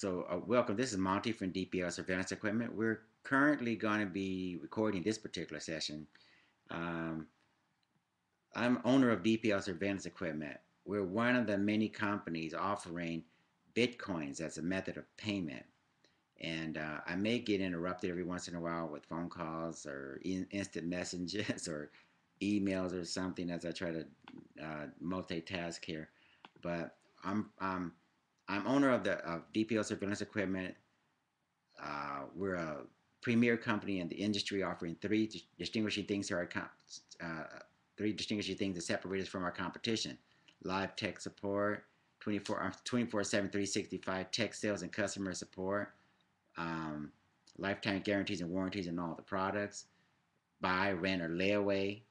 Welcome. This is Monty from DPL Surveillance Equipment. We're currently going to be recording this particular session. Um, I'm owner of DPL Surveillance Equipment. We're one of the many companies offering Bitcoins as a method of payment. And I may get interrupted every once in a while with phone calls or instant messages or emails or something as I try to multitask here. But I'm owner of the DPL Surveillance Equipment. We're a premier company in the industry, offering distinguishing things to our three distinguishing things that separate us from our competition: live tech support, 24/7, 365 tech sales and customer support, um, lifetime guarantees and warranties on all the products, buy, rent, or layaway.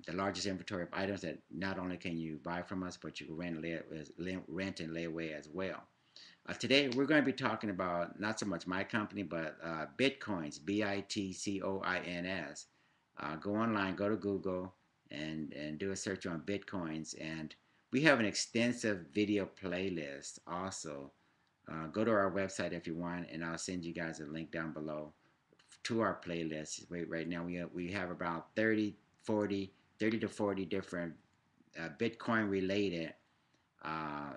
The largest inventory of items that not only can you buy from us, but you can rent and lay away as well. Today, we're going to be talking about not so much my company, but Bitcoins, Bitcoins. Go online, go to Google, and do a search on Bitcoins. And we have an extensive video playlist also. Go to our website if you want, and I'll send you guys a link down below to our playlist. Right now, we have about 30 to 40 different Bitcoin related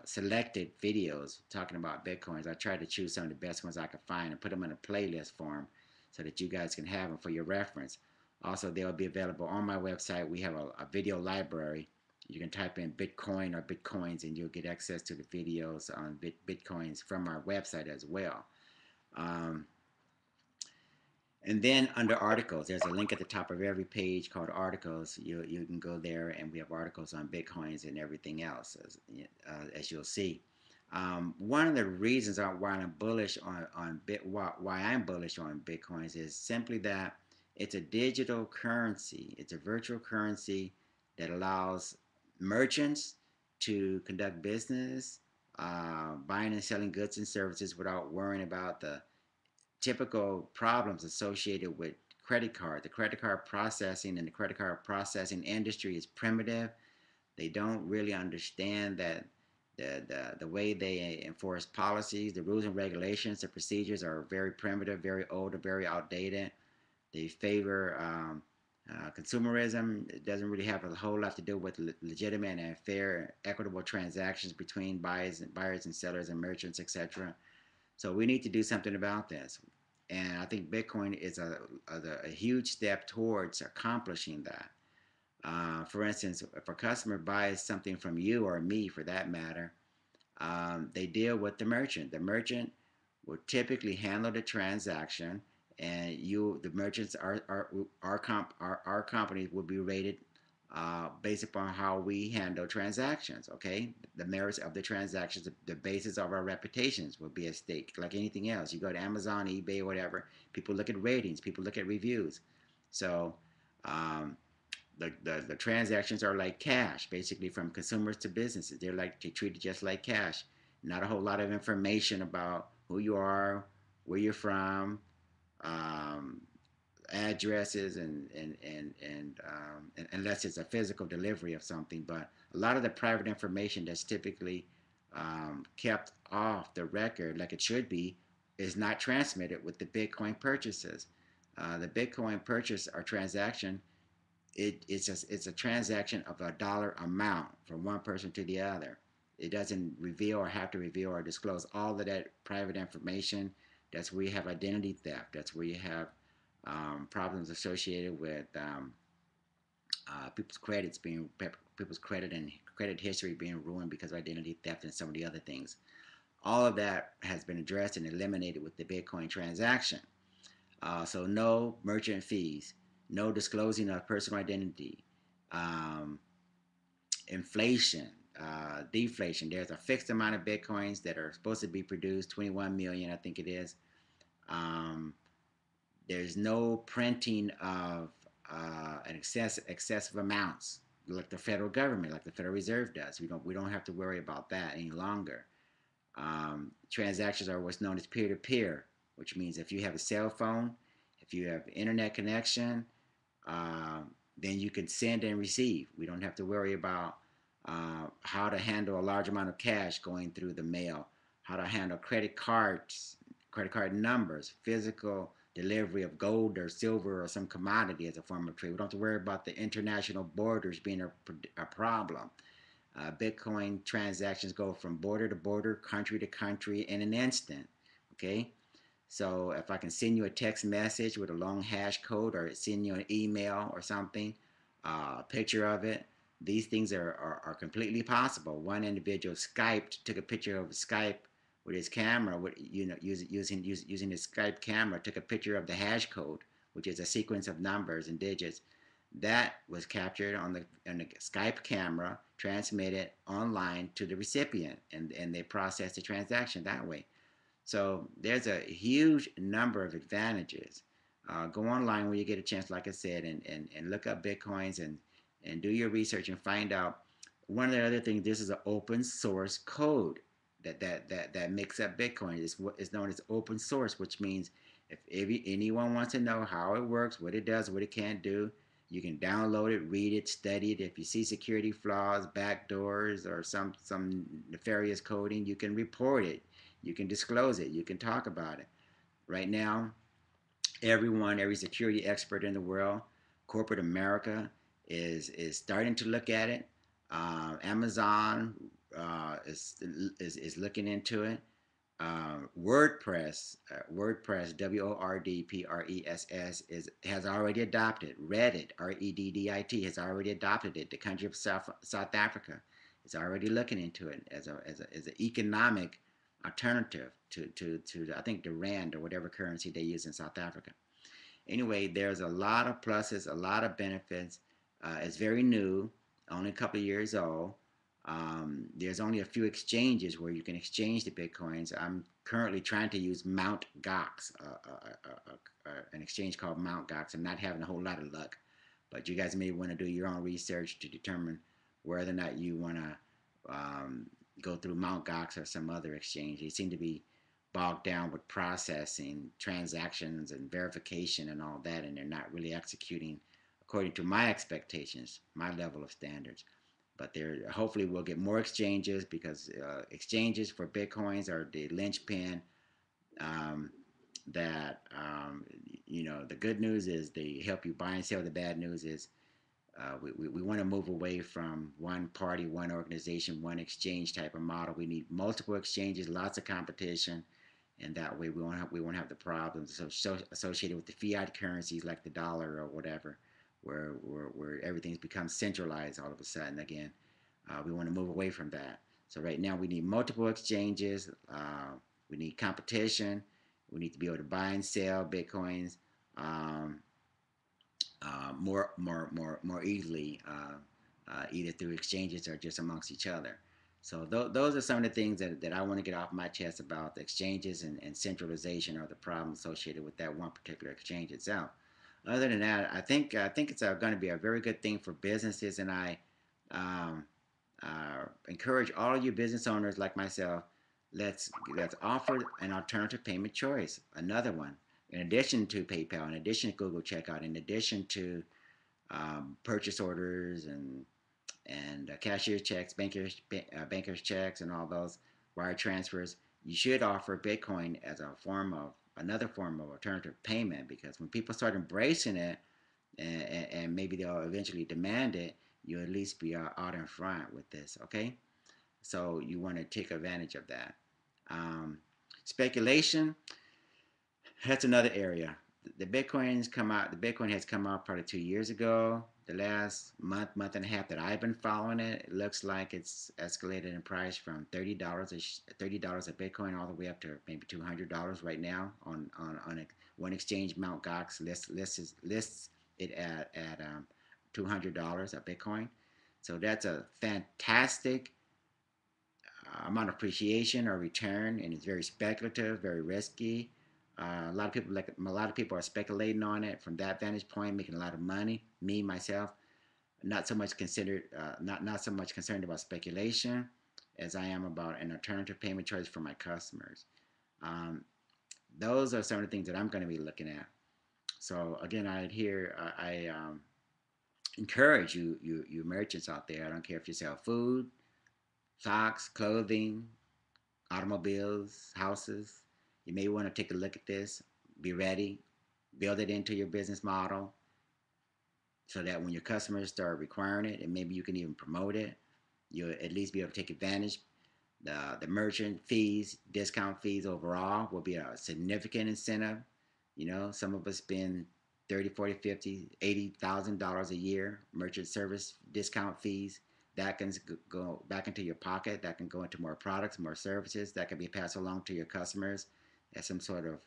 selected videos talking about Bitcoins. I tried to choose some of the best ones I could find and put them in a playlist form so that you guys can have them for your reference. Also, they'll be available on my website. We have a video library. You can type in Bitcoin or Bitcoins and you'll get access to the videos on Bitcoins from our website as well. Um, and then under articles, there's a link at the top of every page called articles. You can go there, and we have articles on Bitcoins and everything else, as you'll see. One of the reasons why I'm bullish why I'm bullish on Bitcoins is simply that it's a digital currency. It's a virtual currency that allows merchants to conduct business, buying and selling goods and services without worrying about the typical problems associated with credit card. The credit card processing and the credit card processing industry is primitive. They don't really understand that the way they enforce policies, the rules and regulations, the procedures are very primitive, very old, and very outdated. They favor consumerism. It doesn't really have a whole lot to do with legitimate and fair, equitable transactions between buyers and sellers and merchants, etc. So we need to do something about this. And I think Bitcoin is a huge step towards accomplishing that. For instance, if a customer buys something from you or me, for that matter, they deal with the merchant. The merchant will typically handle the transaction, and the merchants, our company will be rated based upon how we handle transactions. Okay, the merits of the transactions, the basis of our reputations will be at stake. Like anything else, you go to Amazon, eBay, whatever. People look at ratings. People look at reviews. So um, the transactions are like cash, basically from consumers to businesses. They're treated just like cash. Not a whole lot of information about who you are, where you're from, um, addresses and unless it's a physical delivery of something. But a lot of the private information that's typically kept off the record, like it should be, is not transmitted with the Bitcoin purchases. The Bitcoin purchase or transaction, it's a transaction of a dollar amount from one person to the other. It doesn't reveal or have to reveal or disclose all of that private information. That's where you have identity theft. That's where you have problems associated with people's credit and credit history being ruined because of identity theft and some of the other things. All of that has been addressed and eliminated with the Bitcoin transaction. So no merchant fees, no disclosing of personal identity, um, inflation, deflation. There's a fixed amount of Bitcoins that are supposed to be produced, 21 million, I think it is. Um, there's no printing of excessive amounts like the federal government, like the Federal Reserve does. We don't have to worry about that any longer. Transactions are what's known as peer-to-peer, which means if you have a cell phone, if you have internet connection, then you can send and receive. We don't have to worry about how to handle a large amount of cash going through the mail, how to handle credit card numbers, physical delivery of gold or silver or some commodity as a form of trade. We don't have to worry about the international borders being a problem. Bitcoin transactions go from border to border, country to country in an instant. Okay, so if I can send you a text message with a long hash code or send you an email or something, a picture of it, these things are completely possible. One individual Skyped, took a picture of Skype with his camera, with, using his Skype camera, took a picture of the hash code, which is a sequence of numbers and digits. That was captured on the Skype camera, transmitted online to the recipient, and they processed the transaction that way. So there's a huge number of advantages. Go online when you get a chance, like I said, and look up Bitcoins and do your research and find out. One of the other things, this is an open source code that makes up Bitcoin. It's what is known as open source, which means if anyone wants to know how it works, what it does, what it can't do, you can download it, read it, study it. If you see security flaws, backdoors, or some nefarious coding, you can report it. You can disclose it. You can talk about it. Right now, every security expert in the world, corporate America, is starting to look at it. Amazon is looking into it. WordPress, WORDPRESS, has already adopted. Reddit, REDDIT, has already adopted it. The country of South Africa is already looking into it as an economic alternative to I think the rand or whatever currency they use in South Africa. Anyway, there's a lot of pluses, a lot of benefits. It's very new, only a couple of years old. There's only a few exchanges where you can exchange the bitcoins. I'm currently trying to use Mt. Gox, an exchange called Mt. Gox. I'm not having a whole lot of luck, but you guys may want to do your own research to determine whether or not you want to go through Mt. Gox or some other exchange. They seem to be bogged down with processing transactions and verification and all that, and they're not really executing according to my expectations, my level of standards. But there, hopefully, we'll get more exchanges, because exchanges for bitcoins are the linchpin. Um, that the good news is they help you buy and sell. The bad news is we want to move away from one party, one organization, one exchange type of model. We need multiple exchanges, lots of competition, and that way we won't have the problems associated with the fiat currencies like the dollar or whatever, where everything's become centralized all of a sudden again. We want to move away from that. So right now we need multiple exchanges. We need competition. We need to be able to buy and sell bitcoins um, more easily, either through exchanges or just amongst each other. So those are some of the things that I want to get off my chest about the exchanges and centralization, or the problem associated with that one particular exchange itself. Other than that, I think it's going to be a very good thing for businesses, and I um, encourage all of you business owners like myself. Let's offer an alternative payment choice, another one, in addition to PayPal, in addition to Google Checkout, in addition to purchase orders and cashier checks, bankers checks, and all those wire transfers. You should offer Bitcoin as another form of alternative payment, because when people start embracing it, and maybe they'll eventually demand it, you at least be out in front with this. Okay, so you want to take advantage of that. Um, Speculation, that's another area. The Bitcoin has come out probably 2 years ago. The last month and a half that I've been following it, it looks like it's escalated in price from $30 a Bitcoin all the way up to maybe $200 right now on one exchange. Mt. Gox lists it at $200 a Bitcoin. So that's a fantastic amount of appreciation or return, and it's very speculative, very risky. A lot of people are speculating on it from that vantage point, making a lot of money. Me myself, not so much concerned about speculation as I am about an alternative payment choice for my customers. Um, those are some of the things that I'm going to be looking at. So again, I encourage you merchants out there. I don't care if you sell food, socks, clothing, automobiles, houses. You may want to take a look at this, be ready, build it into your business model so that when your customers start requiring it, and maybe you can even promote it, you'll at least be able to take advantage. The merchant fees, discount fees overall will be a significant incentive. You know, some of us spend 30, 40, 50, $80,000 a year merchant service discount fees. That can go back into your pocket. That can go into more products, more services. That can be passed along to your customers as some sort of,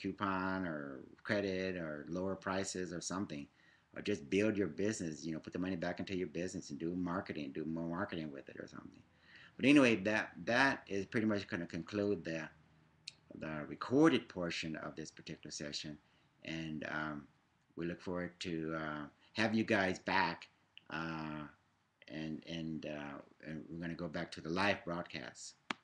coupon or credit or lower prices or something. Or just build your business. Put the money back into your business and do marketing, do more marketing with it or something. But anyway, that is pretty much going to conclude the recorded portion of this particular session, and we look forward to have you guys back, uh, and we're going to go back to the live broadcast.